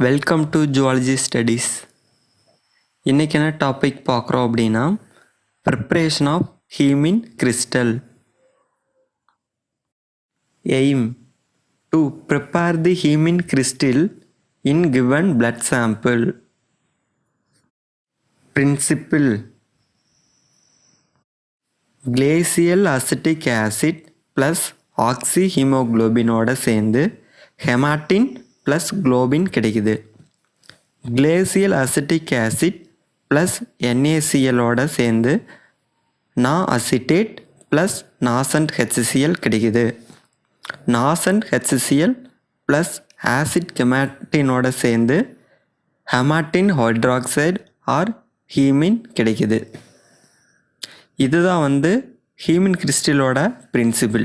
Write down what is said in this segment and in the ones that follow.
Welcome to Zoology Studies. இன்றைக்கி என்ன topic பார்க்குறோம் அப்படின்னா preparation of haemin crystal. Aim to prepare the haemin crystal in given blood sample. Principle: glacial acetic acid plus ஆக்சிஹீமோக்ளோபினோட சேர்ந்து haematin plus globin கிடைக்குது. Glacial acetic acid plus NaClோட சேர்ந்து acetate plus nascent HCl கிடைக்குது. Nascent HCl plus acid ஹெமாட்டினோட சேர்ந்து haematin hydroxide R ஹீமின் கிடைக்குது. இதுதான் ஹீமின் கிறிஸ்டலோட பிரின்சிபிள்.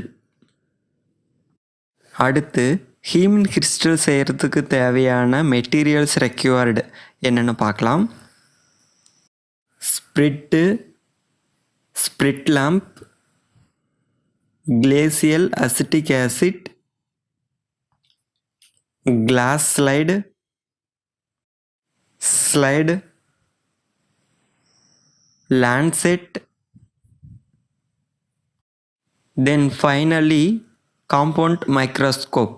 அடுத்து ஹீமின் கிறிஸ்டல் செய்கிறதுக்கு தேவையான மெட்டீரியல்ஸ் ரெக்யூர்டு என்னென்னு பார்க்கலாம். Spirit lamp, glacial acetic acid, glass slide, lancet, then finally compound microscope.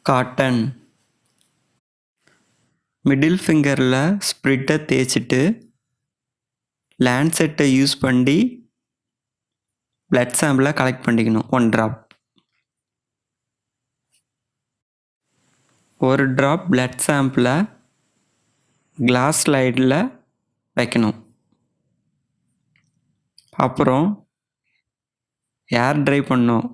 Cotton middle ஃபிங்கரில் ஸ்ப்ரிட்டை தேய்ச்சிட்டு லான்செட்டை யூஸ் பண்ணி பிளட் சாம்பிளை கலெக்ட் பண்ணிக்கணும். 1 ட்ராப். 1 ட்ராப் பிளட் சாம்பிளை கிளாஸ் ஸ்லைடில் வைக்கணும். அப்புறம் ஏர் ட்ரை பண்ணோம்.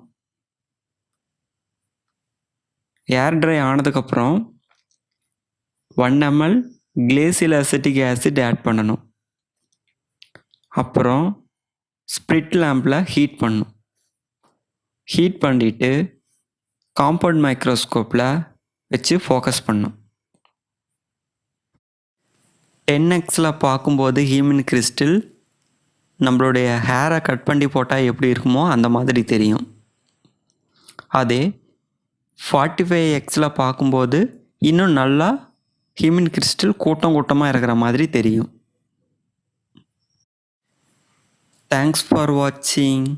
ஏர் ட்ரை ஆனதுக்கப்புறம் 1 ml glacial acetic acid add பண்ணணும். அப்புறம் ஸ்பிரிட் லேம்பில் ஹீட் பண்ணணும். ஹீட் பண்ணிவிட்டு காம்பவுண்ட் மைக்ரோஸ்கோப்பில் வச்சு ஃபோக்கஸ் பண்ணணும். 10x பார்க்கும்போது ஹீமின் கிறிஸ்டல் நம்மளுடைய ஹேரை கட் பண்ணி போட்டால் எப்படி இருக்குமோ அந்த மாதிரி தெரியும். அதே 45x பார்க்கும்போது இன்னும் நல்லா ஹீமின் கிறிஸ்டல் கூட்டமாக இருக்கிற மாதிரி தெரியும். தேங்க்ஸ் ஃபார் வாட்சிங்.